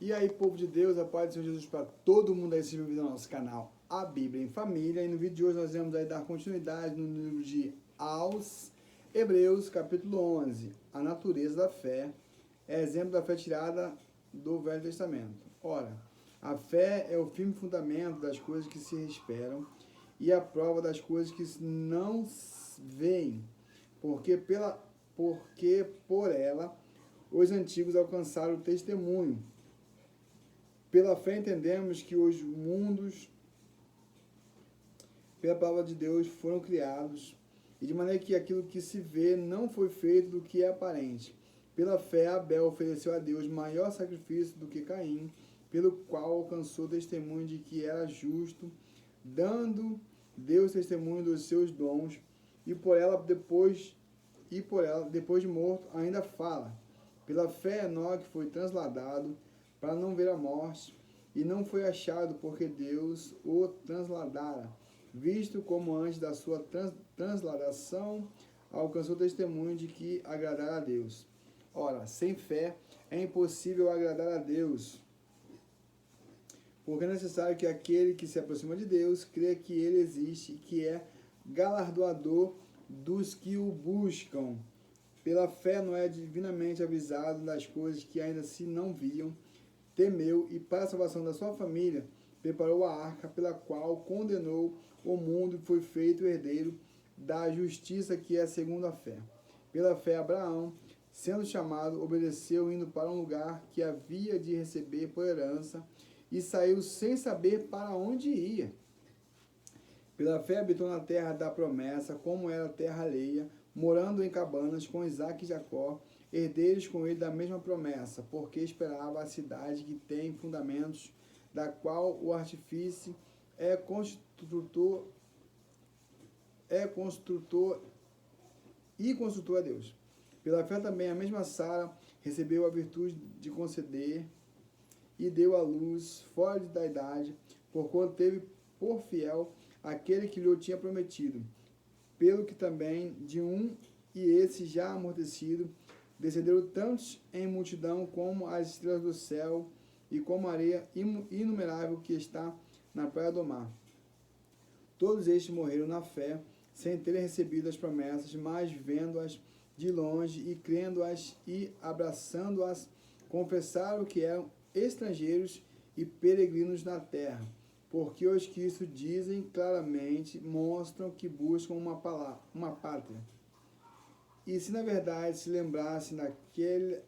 E aí, povo de Deus, a paz do Senhor Jesus para todo mundo aí, se inscreve no nosso canal A Bíblia em Família. E no vídeo de hoje nós vamos aí dar continuidade no livro de aos Hebreus, capítulo 11, a natureza da fé, é exemplo da fé tirada do Velho Testamento. Ora, a fé é o firme fundamento das coisas que se esperam e a prova das coisas que não veem, porque por ela os antigos alcançaram o testemunho. Pela fé entendemos que os mundos, pela palavra de Deus, foram criados, e de maneira que aquilo que se vê não foi feito do que é aparente. Pela fé, Abel ofereceu a Deus maior sacrifício do que Caim, pelo qual alcançou testemunho de que era justo, dando Deus testemunho dos seus dons, e por ela, depois de morto, ainda fala. Pela fé, Enoque foi transladado para não ver a morte, e não foi achado porque Deus o transladara, visto como antes da sua transladação alcançou testemunho de que agradara a Deus. Ora, sem fé é impossível agradar a Deus, porque é necessário que aquele que se aproxima de Deus crê que ele existe e que é galardoador dos que o buscam. Pela fé, Noé, divinamente avisado das coisas que ainda se não viam, temeu e, para a salvação da sua família, preparou a arca pela qual condenou o mundo e foi feito herdeiro da justiça que é segundo a fé. Pela fé, Abraão, sendo chamado, obedeceu, indo para um lugar que havia de receber por herança, e saiu sem saber para onde ia. Pela fé, habitou na terra da promessa, como era terra alheia, morando em cabanas com Isaque e Jacó, herdeiros com ele da mesma promessa, porque esperava a cidade que tem fundamentos, da qual o artífice é construtor a Deus. Pela fé também a mesma Sara recebeu a virtude de conceder e deu à luz fora da idade, porquanto teve por fiel aquele que lhe tinha prometido. Pelo que também de um, e esse já amortecido, descenderam tantos em multidão como as estrelas do céu e como a areia inumerável que está na praia do mar. Todos estes morreram na fé, sem terem recebido as promessas, mas vendo-as de longe e crendo-as e abraçando-as, confessaram que eram estrangeiros e peregrinos na terra, porque os que isso dizem claramente mostram que buscam uma pátria. E se na verdade se lembrassem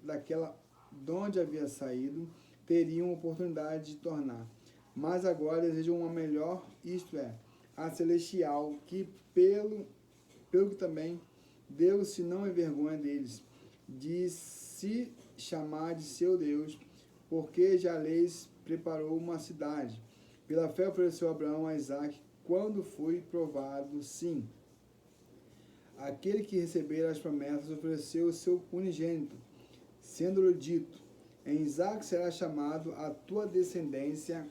daquela de onde havia saído, teriam oportunidade de tornar. Mas agora desejam uma melhor, isto é, a celestial, que pelo que também Deus se não envergonha deles, de se chamar de seu Deus, porque já lhes preparou uma cidade. Pela fé ofereceu Abraão a Isaque, quando foi provado, sim. Aquele que recebera as promessas ofereceu o seu unigênito, sendo-lhe dito: em Isaque será chamado a tua descendência.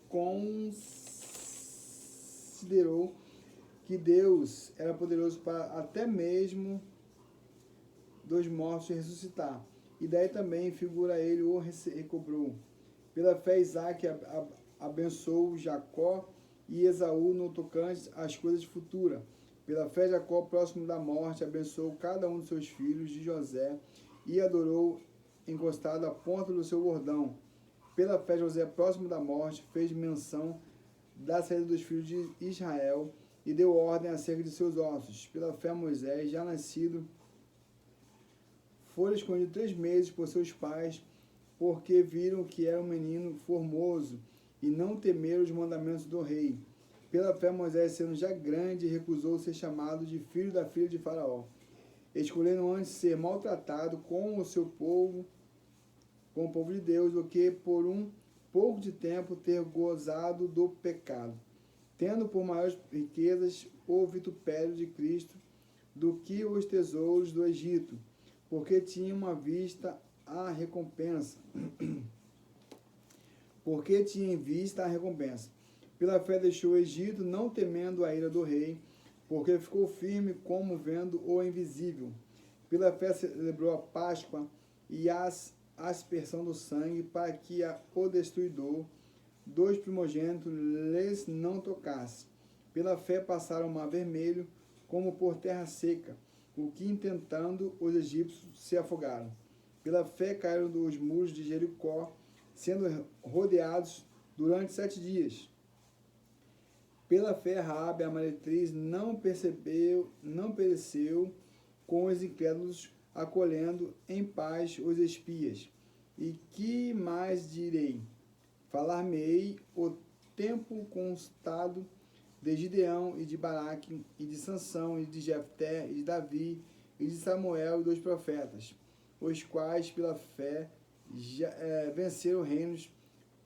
Considerou que Deus era poderoso para até mesmo dos mortos ressuscitar. E daí também figura ele o recobrou. Pela fé, Isaque abençoou Jacó e Esaú no tocante às coisas futuras. Pela fé, Jacó, próximo da morte, abençoou cada um de seus filhos de José e adorou encostado à ponta do seu bordão. Pela fé, José, próximo da morte, fez menção da saída dos filhos de Israel e deu ordem acerca de seus ossos. Pela fé, Moisés, já nascido, foi escondido 3 meses por seus pais, porque viram que era um menino formoso e não temeram os mandamentos do rei. Pela fé, Moisés, sendo já grande, recusou ser chamado de filho da filha de Faraó, escolhendo antes ser maltratado com o seu povo, com o povo de Deus, do que por um pouco de tempo ter gozado do pecado, tendo por maiores riquezas o vitupério de Cristo do que os tesouros do Egito, porque tinha uma vista a recompensa. Porque tinha em vista a recompensa. Pela fé deixou o Egito, não temendo a ira do rei, porque ficou firme como vendo o invisível. Pela fé celebrou a Páscoa e as aspersão do sangue, para que o destruidor dos primogênitos lhes não tocasse. Pela fé passaram o mar vermelho, como por terra seca, o que intentando os egípcios se afogaram. Pela fé caíram dos muros de Jericó, sendo rodeados durante 7 dias. Pela fé Raabe, a meretriz, não pereceu com os incrédulos, acolhendo em paz os espias. E que mais direi? Falar-me-ei o tempo constado de Gideão e de Baraque, e de Sansão, e de Jefté, e de Davi, e de Samuel e dos profetas, os quais pela fé venceram reinos,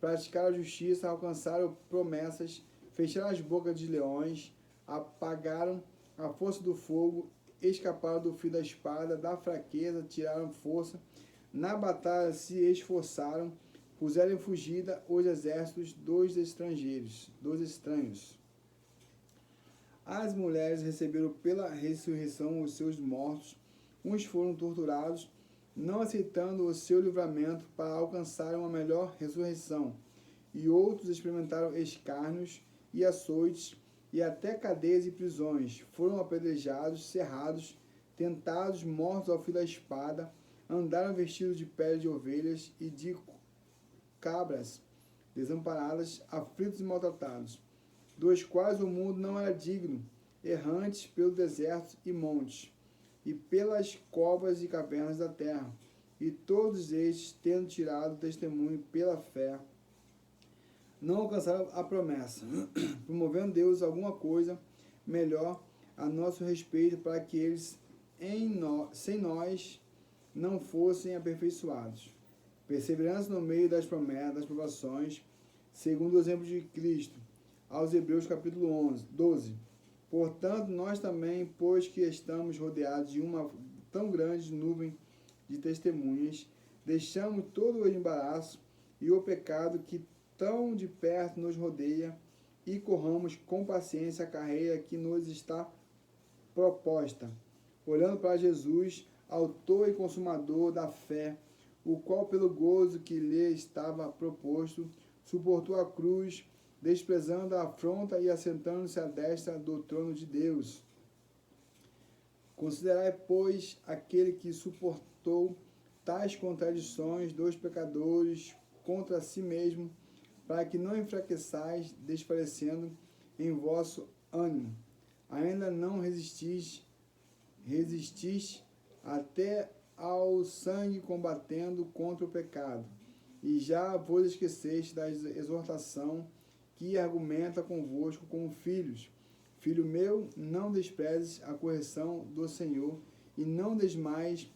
praticaram a justiça, alcançaram promessas, fecharam as bocas de leões, apagaram a força do fogo, escaparam do fio da espada, da fraqueza tiraram força, na batalha se esforçaram, puseram em fugida os exércitos dos estranhos. As mulheres receberam pela ressurreição os seus mortos, uns foram torturados, não aceitando o seu livramento para alcançar uma melhor ressurreição, e outros experimentaram escárnios e açoites, e até cadeias e prisões, foram apedrejados, cerrados, tentados, mortos ao fio da espada, andaram vestidos de pele de ovelhas e de cabras, desamparadas, aflitos e maltratados, dos quais o mundo não era digno, errantes pelo deserto e montes, e pelas covas e cavernas da terra, e todos estes, tendo tirado testemunho pela fé, não alcançaram a promessa, promovendo Deus alguma coisa melhor a nosso respeito, para que eles sem nós não fossem aperfeiçoados. Perseverança no meio das promessas, das provações, segundo o exemplo de Cristo, aos Hebreus capítulo 12. Portanto, nós também, pois que estamos rodeados de uma tão grande nuvem de testemunhas, deixamos todo o embaraço e o pecado que tão de perto nos rodeia, e corramos com paciência a carreira que nos está proposta, olhando para Jesus, autor e consumador da fé, o qual pelo gozo que lhe estava proposto, suportou a cruz, desprezando a afronta e assentando-se à destra do trono de Deus. Considerai, pois, aquele que suportou tais contradições dos pecadores contra si mesmo, para que não enfraqueçais, desfalecendo em vosso ânimo. Ainda não resistis até ao sangue, combatendo contra o pecado. E já vos esqueceste da exortação que argumenta convosco como filhos. Filho meu, não desprezes a correção do Senhor, e não desmaies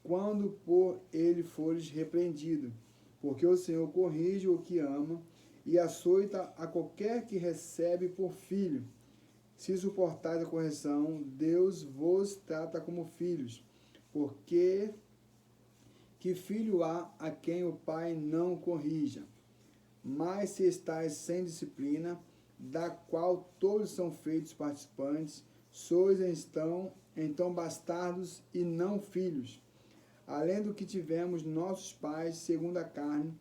quando por ele fores repreendido, porque o Senhor corrige o que ama, e açoita a qualquer que recebe por filho. Se suportais a correção, Deus vos trata como filhos, porque que filho há a quem o pai não corrija? Mas se estáis sem disciplina, da qual todos são feitos participantes, sois então bastardos e não filhos. Além do que tivemos nossos pais, segundo a carne,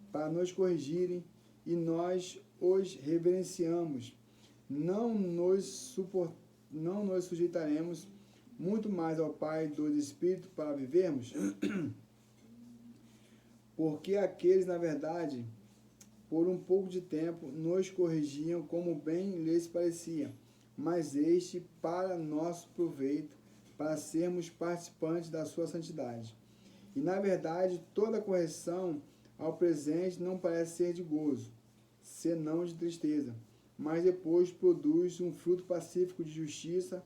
para nos corrigirem, e nós os reverenciamos, não nos sujeitaremos muito mais ao Pai do Espírito para vivermos? Porque aqueles, na verdade, por um pouco de tempo, nos corrigiam como bem lhes parecia, mas este para nosso proveito, para sermos participantes da sua santidade. E, na verdade, toda correção ao presente não parece ser de gozo, senão de tristeza, mas depois produz um fruto pacífico de justiça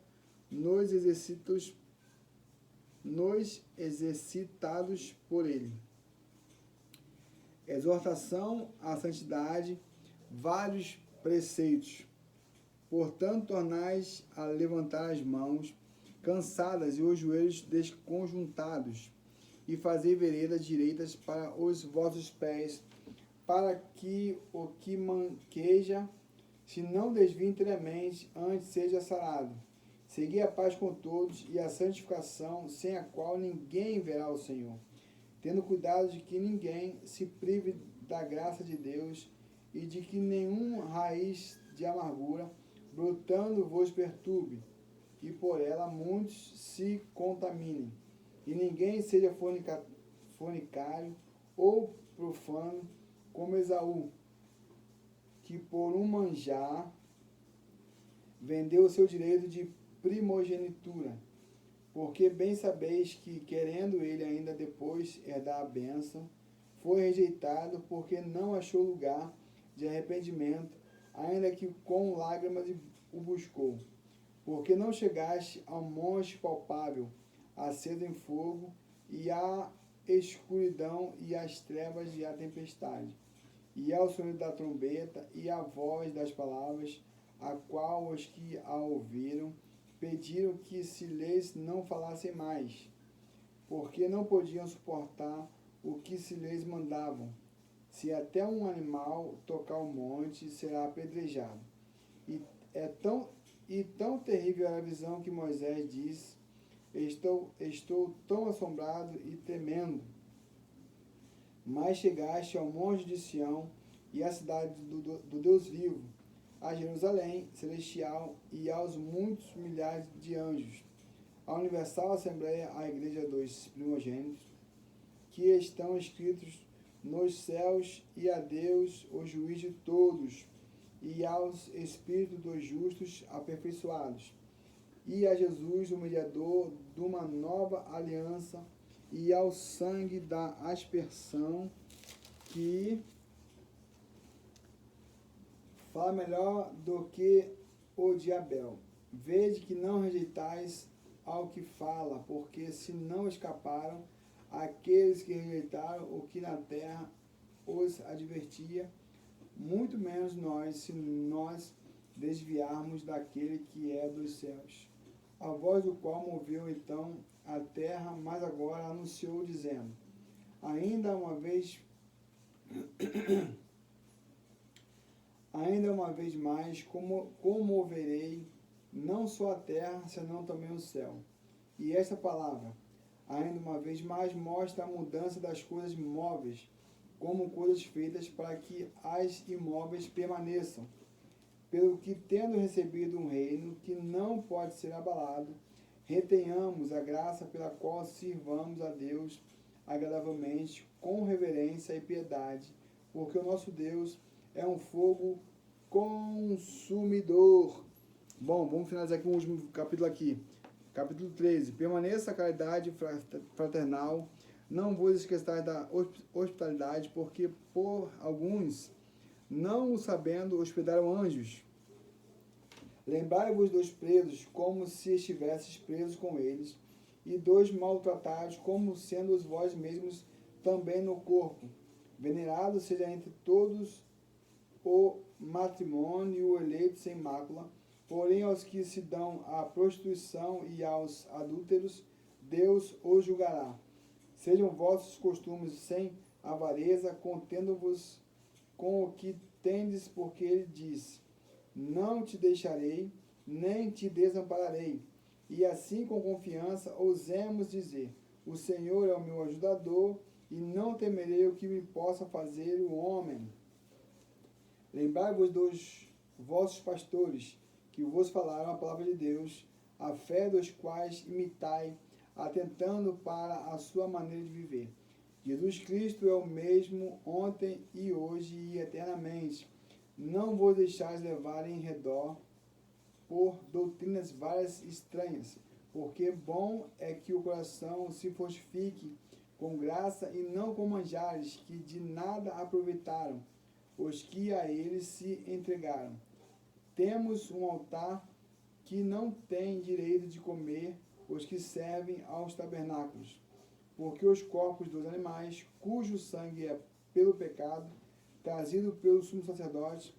nos exercitados por ele. Exortação à santidade, vários preceitos. Portanto, tornais a levantar as mãos cansadas e os joelhos desconjuntados, e fazei veredas direitas para os vossos pés, para que o que manqueja se não desvie inteiramente, antes seja sarado. Segui a paz com todos e a santificação, sem a qual ninguém verá o Senhor. tendo cuidado de que ninguém se prive da graça de Deus e de que nenhuma raiz de amargura brotando vos perturbe, e por ela muitos se contaminem. E ninguém seja fornicário ou profano, como Esaú, que por um manjar vendeu o seu direito de primogenitura. Porque bem sabeis que, querendo ele ainda depois herdar a bênção, foi rejeitado, porque não achou lugar de arrependimento, ainda que com lágrimas o buscou. Porque não chegaste ao monte palpável, aceso em fogo, e à escuridão e às trevas e à tempestade, e ao sonido da trombeta e à voz das palavras, a qual os que a ouviram pediram que se lhes não falassem mais, porque não podiam suportar o que se lhes mandavam. Se até um animal tocar o monte, será apedrejado. E tão terrível era a visão que Moisés disse: estou tão assombrado e temendo. Mas chegaste ao monte de Sião e à cidade do Deus vivo, a Jerusalém celestial e aos muitos milhares de anjos, a universal assembleia, a igreja dos primogênitos, que estão escritos nos céus, e a Deus, o juiz de todos, e aos espíritos dos justos aperfeiçoados, e a Jesus, o mediador de uma nova aliança, e ao sangue da aspersão, que fala melhor do que o de Abel. Vede que não rejeitais ao que fala, porque se não escaparam aqueles que rejeitaram o que na terra os advertia, muito menos nós, se nós desviarmos daquele que é dos céus, a voz do qual moveu então a terra, mas agora anunciou, dizendo: ainda uma vez mais, comoverei não só a terra, senão também o céu. E esta palavra, ainda uma vez mais, mostra a mudança das coisas móveis, como coisas feitas para que as imóveis permaneçam. Pelo que, tendo recebido um reino que não pode ser abalado, retenhamos a graça pela qual sirvamos a Deus agradavelmente, com reverência e piedade, porque o nosso Deus é um fogo consumidor. Bom, vamos finalizar aqui o último capítulo aqui. Capítulo 13. Permaneça a caridade fraternal, não vos esqueçais da hospitalidade, porque por alguns, não o sabendo, hospedaram anjos. Lembrai-vos dos presos, como se estivesseis presos com eles, e dos maltratados, como sendo os vós mesmos também no corpo. Venerado seja entre todos o matrimônio e o eleito sem mácula, porém aos que se dão à prostituição e aos adúlteros, Deus os julgará. Sejam vossos costumes sem avareza, contendo-vos com o que tendes, porque ele diz: não te deixarei, nem te desampararei. E assim, com confiança, ousemos dizer: o Senhor é o meu ajudador, e não temerei o que me possa fazer o homem. Lembrai-vos dos vossos pastores, que vos falaram a palavra de Deus, a fé dos quais imitai, atentando para a sua maneira de viver. Jesus Cristo é o mesmo ontem e hoje e eternamente. Não vos deixais levar em redor por doutrinas várias estranhas, porque bom é que o coração se fortifique com graça e não com manjares que de nada aproveitaram os que a eles se entregaram. Temos um altar que não tem direito de comer os que servem aos tabernáculos, porque os corpos dos animais, cujo sangue é pelo pecado, trazido pelo sumo sacerdote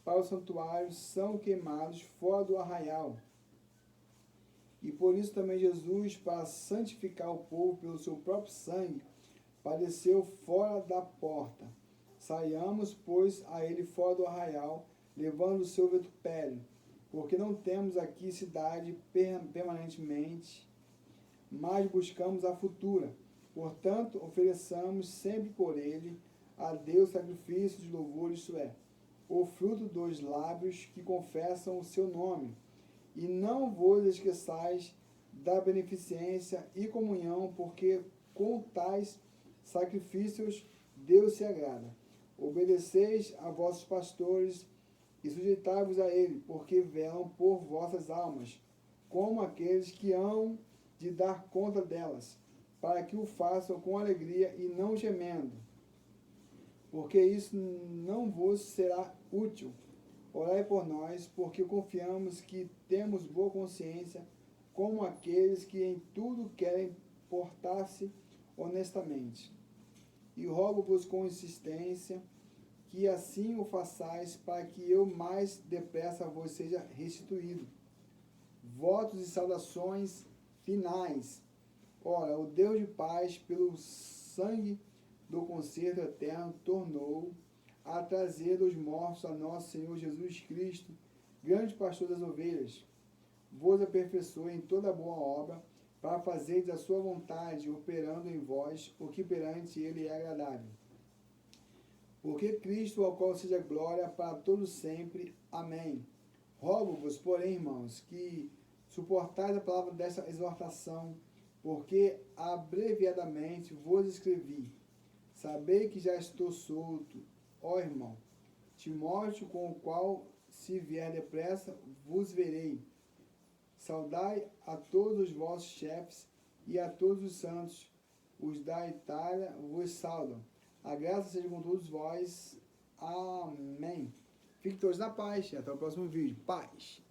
para o santuário, são queimados fora do arraial. E por isso também Jesus, para santificar o povo pelo seu próprio sangue, padeceu fora da porta. Saiamos, pois, a ele fora do arraial, levando o seu vitupério, porque não temos aqui cidade permanentemente, mas buscamos a futura. Portanto, ofereçamos sempre por ele a Deus sacrifício de louvor, isto é, o fruto dos lábios que confessam o seu nome. E não vos esqueçais da beneficência e comunhão, porque com tais sacrifícios Deus se agrada. Obedeceis a vossos pastores e sujeitai-vos a ele, porque velam por vossas almas, como aqueles que hão de dar conta delas, para que o façam com alegria e não gemendo, porque isso não vos será útil. Orai por nós, porque confiamos que temos boa consciência, como aqueles que em tudo querem portar-se honestamente. E rogo-vos com insistência que assim o façais, para que eu mais depressa vos seja restituído. Votos e saudações finais. Ora, o Deus de paz, pelo sangue do concerto eterno, tornou a trazer dos mortos a nosso Senhor Jesus Cristo, grande pastor das ovelhas. Vos aperfeiçoe em toda boa obra, para fazeres a sua vontade, operando em vós o que perante ele é agradável. Porque Cristo, ao qual seja glória para todos sempre. Amém. Rogo-vos, porém, irmãos, que suportais a palavra desta exortação, porque abreviadamente vos escrevi. Sabei que já estou solto, ó irmão Timóteo, com o qual, se vier depressa, vos verei. Saudai a todos os vossos chefes e a todos os santos. Os da Itália vos saudam. A graça seja com todos vós. Amém. Fiquem todos na paz. Até o próximo vídeo. Paz.